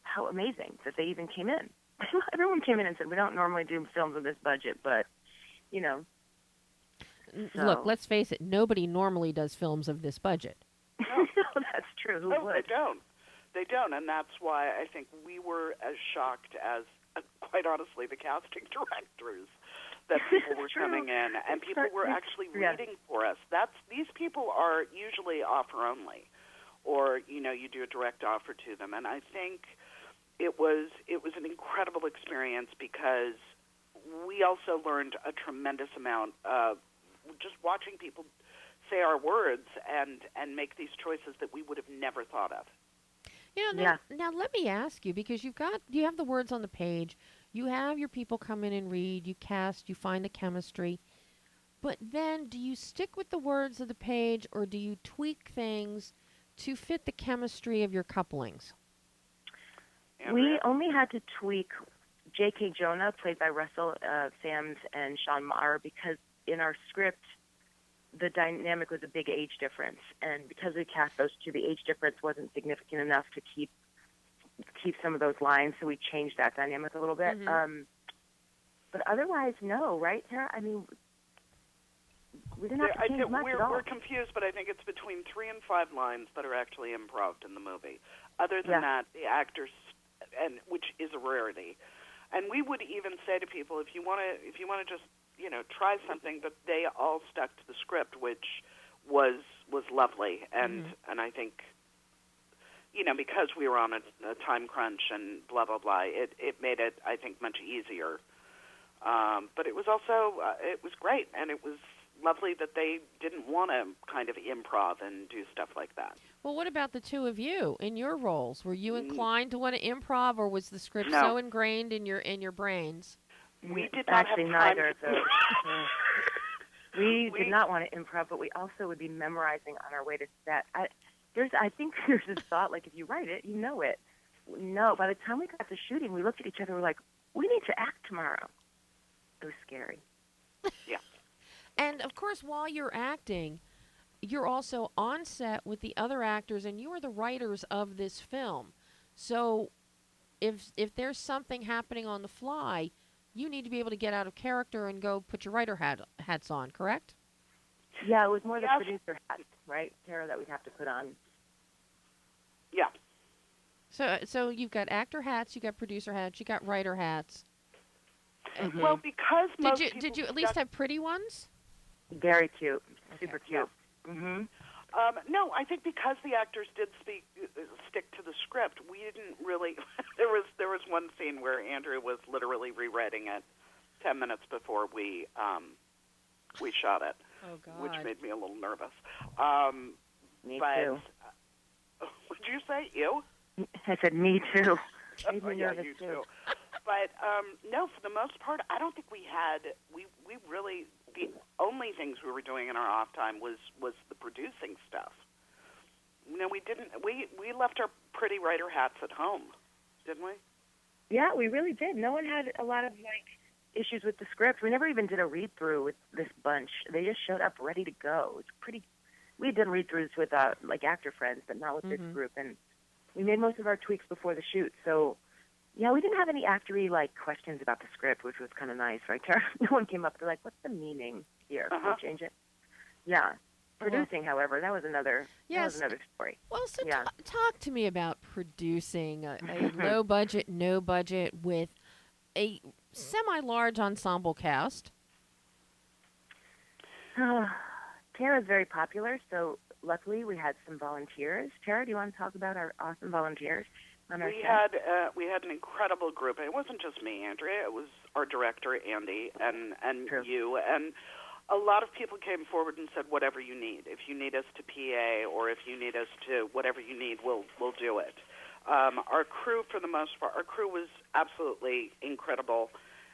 how amazing that they even came in. Everyone came in and said, we don't normally do films with this budget, but, you know. So. Look, let's face it, nobody normally does films of this budget. No, that's true. Who would? They don't, and that's why I think we were as shocked as, quite honestly, the casting directors, that people were coming in, and people were actually reading for us. These people are usually offer only, or you do a direct offer to them, and I think it was an incredible experience, because we also learned a tremendous amount of just watching people say our words and make these choices that we would have never thought of. Now let me ask you, because you have the words on the page, you have your people come in and read, you cast, you find the chemistry, but then do you stick with the words of the page, or do you tweak things to fit the chemistry of your couplings? We only had to tweak J.K. Jonah, played by Russell Sams and Sean Maher, because in our script, the dynamic was a big age difference, and because we cast those two, the age difference wasn't significant enough to keep some of those lines, so we changed that dynamic a little bit. Mm-hmm. But otherwise, no, right, Tara? I mean, We didn't have to change much at all. We're confused, but I think it's between 3 and 5 lines that are actually improv in the movie. Other than that, the actors, and which is a rarity. And we would even say to people, if you want to just try something, but they all stuck to the script, which was lovely. And I think because we were on a time crunch and blah blah blah, it made it, I think, much easier. But it was also it was great, and it was lovely that they didn't want to kind of improv and do stuff like that. Well, what about the two of you in your roles? Were you inclined to want to improv, or was the script No. so ingrained in your brains? We did not Actually, have time neither of to those. We did not want to improv, but we also would be memorizing on our way to set. I think there's this thought, like, if you write it, you know it. No, by the time we got to shooting, we looked at each other and were like, we need to act tomorrow. It was scary. Yeah. And, of course, while you're acting, you're also on set with the other actors, and you are the writers of this film. So if there's something happening on the fly, you need to be able to get out of character and go put your writer hats on, correct? Yeah, it was more the producer hat, right, Tara, that we'd have to put on. Yeah. So you've got actor hats, you got producer hats, you got writer hats. Mm-hmm. Well, because most Did you at least have pretty ones? Very cute. Super Yeah. cute. Mm-hmm. No, I think because the actors did stick to the script, we didn't really. there was one scene where Andrea was literally rewriting it 10 minutes before we shot it, Oh God! which made me a little nervous. Me but, too. Would you say you? I said me too. Made Oh, me yeah, nervous you too. too. But no, for the most part, I don't think we had. We really, the only things we were doing in our off time was the producing stuff. We didn't. We left our pretty writer hats at home, didn't we? Yeah, we really did. No one had a lot of issues with the script. We never even did a read through with this bunch. They just showed up ready to go. It's pretty. We did read throughs with actor friends, but not with this group. And we made most of our tweaks before the shoot. So yeah, we didn't have any actory questions about the script, which was kind of nice, right, Tara? No one came up to what's the meaning here? Can we change it? Yeah. Producing, however, that was another story. Well, so Yeah. talk to me about producing a low budget, no budget with a semi-large ensemble cast. Tara's very popular, so luckily we had some volunteers. Tara, do you want to talk about our awesome volunteers on our set? We had an incredible group. It wasn't just me, Andrea. It was our director, Andy, and True. you. And a lot of people came forward and said, whatever you need. If you need us to PA or if you need us to whatever you need, we'll do it. Our crew, for the most part, was absolutely incredible.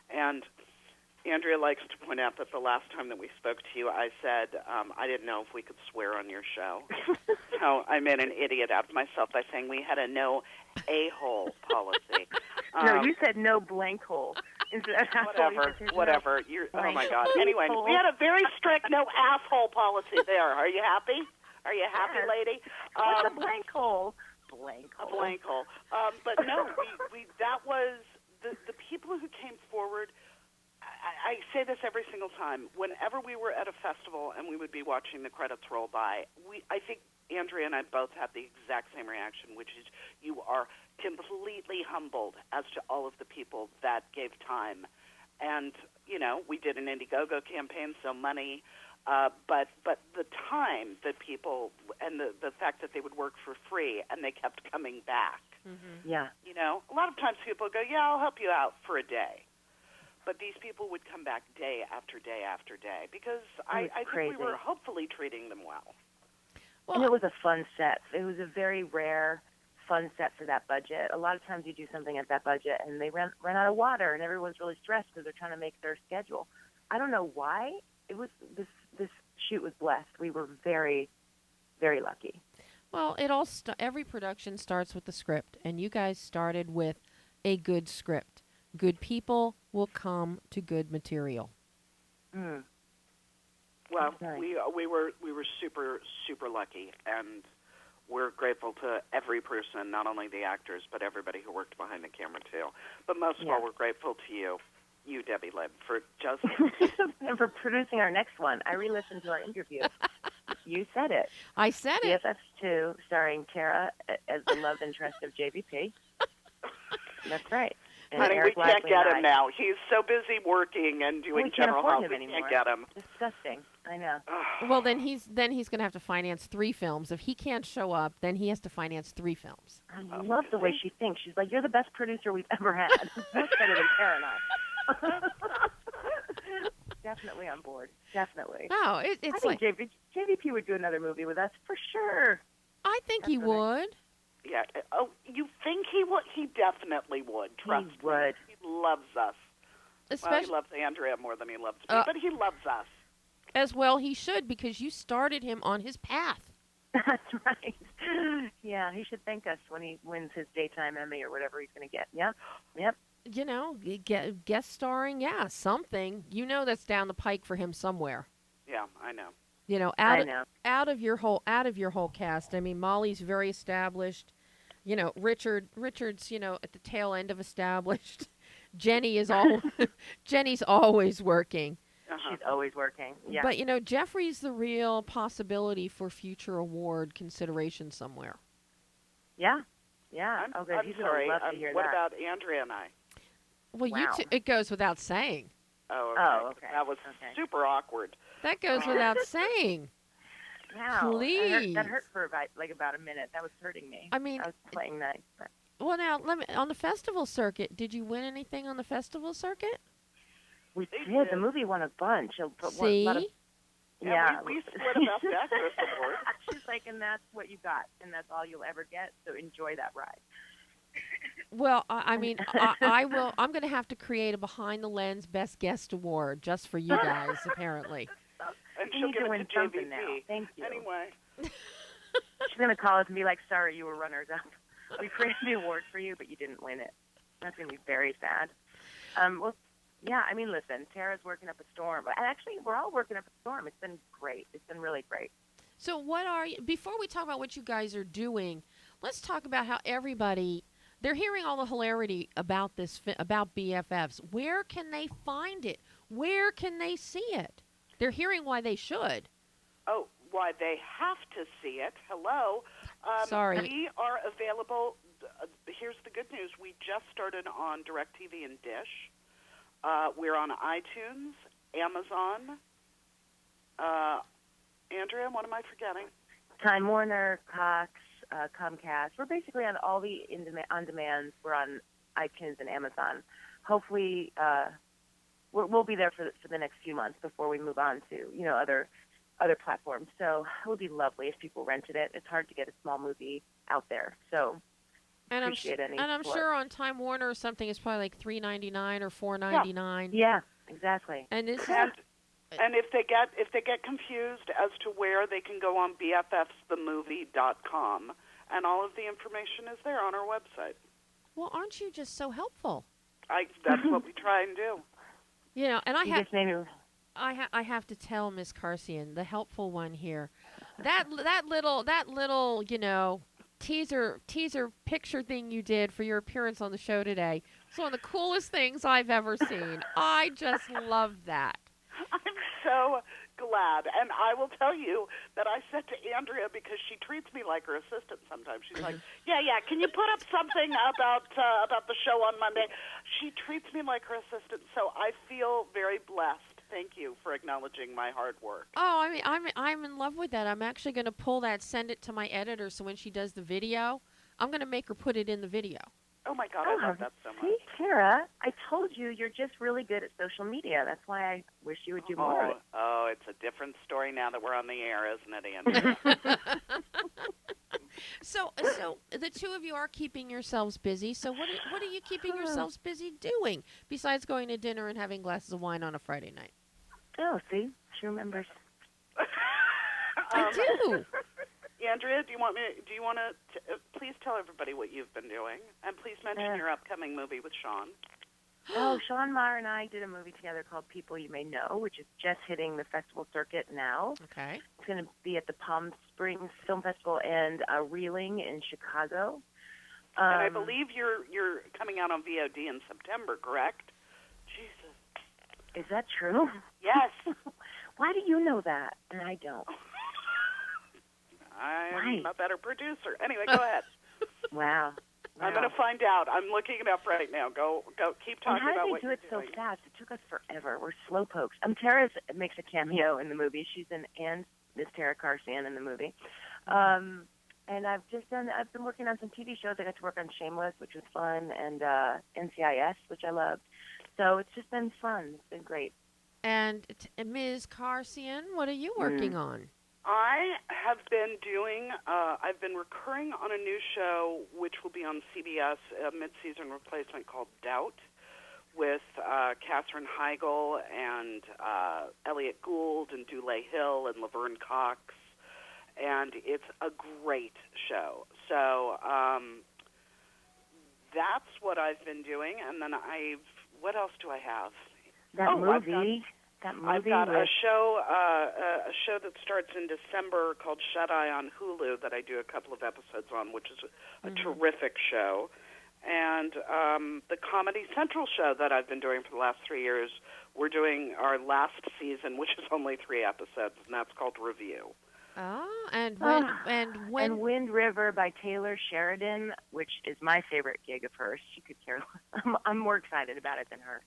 And Andrea likes to point out that the last time that we spoke to you, I said I didn't know if we could swear on your show. So I made an idiot out of myself by saying we had a no a-hole policy. No, you said no blank hole. Whatever. Oh, my God. Anyway, we had a very strict no asshole policy there. Are you happy? Are you happy, lady? What's a blank hole? A blank hole. But no, that was the people who came forward. I say this every single time. Whenever we were at a festival and we would be watching the credits roll by, I think Andrea and I both had the exact same reaction, which is you are completely humbled as to all of the people that gave time. And, we did an Indiegogo campaign, so money, but the time that people, and the fact that they would work for free and they kept coming back. Mm-hmm. Yeah. A lot of times people go, yeah, I'll help you out for a day. But these people would come back day after day after day because I think we were hopefully treating them well. And it was a fun set. It was a very rare, fun set for that budget. A lot of times you do something at that budget and they run out of water and everyone's really stressed because they're trying to make their schedule. I don't know why. It was this shoot was blessed. We were very, very lucky. Well, every production starts with the script, and you guys started with a good script. Good people will come to good material. Mm. Well, nice. we were super, super lucky, and we're grateful to every person, not only the actors, but everybody who worked behind the camera too. But most of all, we're grateful to you. you, Debbie Lynn, for just and for producing our next one. I re-listened to our interview. You said it. I said it. BFFs 2, starring Tara as the love interest of JVP. That's right. And honey, we Eric can't Lackley get and him I. now. He's so busy working and doing We can't general afford health. him We anymore. can't get him. Disgusting. I know. Well, then he's going to have to finance 3 films. If he can't show up, then he has to finance 3 films. I love the way she thinks. She's like, you're the best producer we've ever had. Much better than Tara and I. Definitely on board. Definitely. No, it's I think JVP would do another movie with us for sure. I think he That's right. would. Yeah. Oh, you think he would? He definitely would. Trust me. He would. He loves us. Well, Especially he loves Andrea more than he loves me, but he loves us. as well he should, because you started him on his path. That's right. Yeah, he should thank us when he wins his daytime Emmy or whatever he's going to get. Yep. Yep. You know, guest starring, something. You know that's down the pike for him somewhere. Yeah, I know. You know, I know. out of your whole cast. I mean, Molly's very established. You know, Richard's, you know, at the tail end of established. Jenny's always working. Uh-huh. She's always working. Yeah. But you know, Jeffrey's the real possibility for future award consideration somewhere. Yeah. Yeah. I'm, Oh, good. I'm He's sorry. going to love to hear what that. about Andrea and I? Well, Wow. it goes without saying. Oh, okay. Oh, okay. That was Okay. super awkward. That goes without saying. Wow. Please. That hurt for about a minute. That was hurting me. I mean, I was playing nice. But well, now on the festival circuit, did you win anything on the festival circuit? we They did. did. The movie won a bunch. See, Yeah. We split a Best Actress award. She's like, and that's what you got, and that's all you'll ever get. So enjoy that ride. well, I mean, I will. I'm going to have to create a behind the lens best guest award just for you guys, apparently. And You she'll need give to it win to something JVP. now. Thank you. Anyway. She's gonna call us and be like, "Sorry, you were runners up. We created the award for you, but you didn't win it." That's gonna be very sad. Well, yeah. I mean, listen, Tara's working up a storm, and actually, we're all working up a storm. It's been great. It's been really great. So, what are you? Before we talk about what you guys are doing, let's talk about how they're hearing all the hilarity about about BFFs. Where can they find it? Where can they see it? They're hearing why they should. Oh, why they have to see it. Hello. Sorry. We are available. Here's the good news. We just started on DirecTV and Dish. We're on iTunes, Amazon. Andrea, what am I forgetting? Time Warner, Cox, Comcast. We're basically on all the on-demands. We're on iTunes and Amazon. Hopefully, we'll be there for the next few months before we move on to other platforms. So it would be lovely if people rented it. It's hard to get a small movie out there. So And appreciate any I'm support. sure on Time Warner or something it's probably like $3.99 or $4.99. Yeah, exactly. And this And if they get confused as to where, they can go on BFFsthemovie.com, and all of the information is there on our website. well, aren't you just so helpful? That's what we try and do. You know, and You just made me. I have to tell Miss Karsian, the helpful one here, that little you know teaser picture thing you did for your appearance on the show today was one of the coolest things I've ever seen. I just love that. I'm so glad. And I will tell you that I said to Andrea, because she treats me like her assistant sometimes. She's like, yeah, can you put up something about the show on Monday? She treats me like her assistant, so I feel very blessed. Thank you for acknowledging my hard work. Oh, I mean, I'm in love with that. I'm actually going to pull that, send it to my editor, so when she does the video, I'm going to make her put it in the video. Oh, my God, I love that so much. See, Tara, I told you you're just really good at social media. That's why I wish you would do more of it. Oh, it's a different story now that we're on the air, isn't it, Andrea? So the two of you are keeping yourselves busy. So what are you keeping yourselves busy doing besides going to dinner and having glasses of wine on a Friday night? Oh, see, she remembers. I do. Andrea, do you want to please tell everybody what you've been doing, and please mention your upcoming movie with Sean. Oh, Sean Maher and I did a movie together called People You May Know, which is just hitting the festival circuit now. Okay. It's going to be at the Palm Springs Film Festival and Reeling in Chicago. And I believe you're coming out on VOD in September, correct? Jesus. Is that true? Yes. Why do you know that and I don't? I'm a better producer. Anyway, go ahead. Wow. I'm going to find out. I'm looking it up right now. Go. Keep talking and about how what did they do you're it doing. so fast? It took us forever. We're slow pokes. Tara makes a cameo in the movie. She's in and Miss Tara Karsian in the movie. And I've been working on some TV shows. I got to work on Shameless, which was fun, and NCIS, which I loved. So it's just been fun. It's been great. And Ms. Karsian, what are you working on? I have been doing, I've been recurring on a new show, which will be on CBS, a mid-season replacement called Doubt, with Katherine Heigl and Elliot Gould and Dule Hill and Laverne Cox. And it's a great show. So that's what I've been doing. And then what else do I have? That movie. I've got a show that starts in December called Shut Eye on Hulu that I do a couple of episodes on, which is a terrific show. And the Comedy Central show that I've been doing for the last 3 years, we're doing our last season, which is only 3 episodes, and that's called Review. Oh, and when And Wind River by Taylor Sheridan, which is my favorite gig of hers. She could care less. I'm more excited about it than her.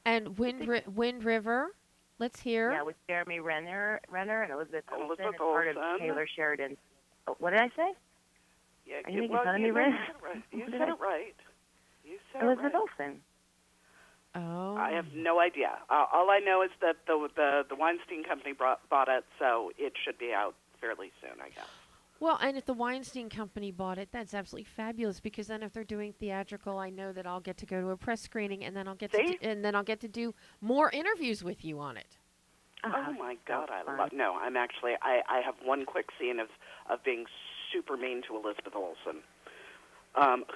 And Wind River, let's hear. Yeah, with Jeremy Renner and Elizabeth Olsen. It's Olsen. part of Taylor Sheridan. Oh, what did I say? Yeah, Are you making fun of me, Ren? You said it right. Elizabeth Olsen. Oh. I have no idea. All I know is that the Weinstein Company bought it, so it should be out fairly soon, I guess. Well, and if the Weinstein Company bought it, that's absolutely fabulous. Because then, if they're doing theatrical, I know that I'll get to go to a press screening, and then I'll get to do more interviews with you on it. Oh my God, I love. No, I'm actually. I have one quick scene of being super mean to Elizabeth Olsen,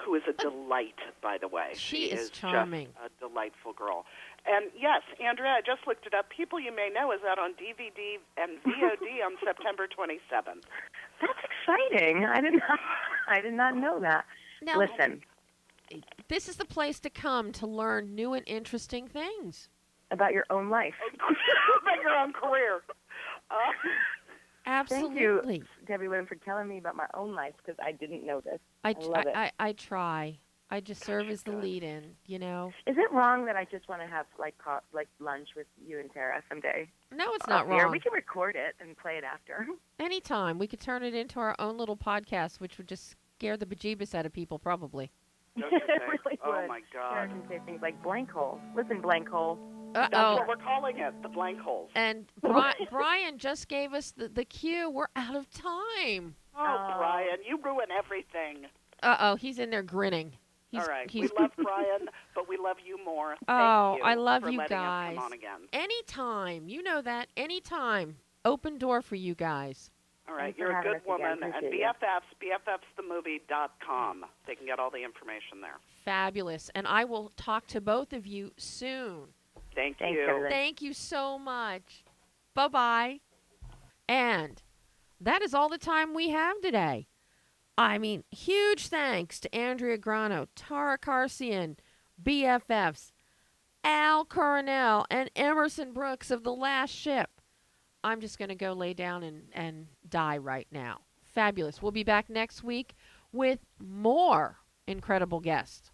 who is a delight, by the way. She is charming. Just a delightful girl. And yes, Andrea, I just looked it up. People You May Know is out on DVD and VOD on September 27th. That's exciting. I did not know that. Now, listen, this is the place to come to learn new and interesting things about your own life. About your own career. Absolutely. Thank you, Debbie Lynn, for telling me about my own life, because I didn't know this. I love it. I try. I just serve as the lead-in, you know. Is it wrong that I just want to have like lunch with you and Tara someday? No, it's not wrong. wrong. We can record it and play it after. Anytime. We could turn it into our own little podcast, which would just scare the bejeebus out of people, probably. Don't you think? Really Oh, would. my God. Tara can say things like blank hole. Listen, blank hole. That's what we're calling it, the blank holes. And Brian just gave us the cue. We're out of time. Oh, Brian, you ruin everything. Uh-oh, he's in there grinning. All right, we love Brian, but we love you more. Thank you I love for you letting guys. us come on again. Anytime. You know that. Anytime. Open door for you guys. All right, Thanks you're for a having good us again. woman. And Appreciate you. BFFsthemovie.com. They can get all the information there. Fabulous. And I will talk to both of you soon. Thanks, Thanks, you. everybody. Thank you so much. Bye-bye. And that is all the time we have today. I mean, huge thanks to Andrea Grano, Tara Karsian, BFFs, Al Coronel, and Emerson Brooks of The Last Ship. I'm just going to go lay down and die right now. Fabulous. We'll be back next week with more incredible guests.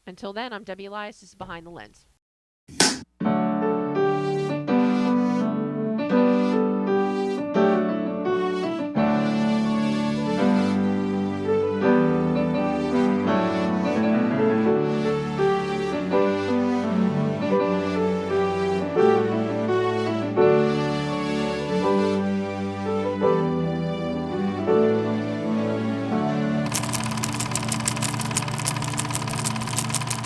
Until then, I'm Debbie Elias. This is Behind the Lens.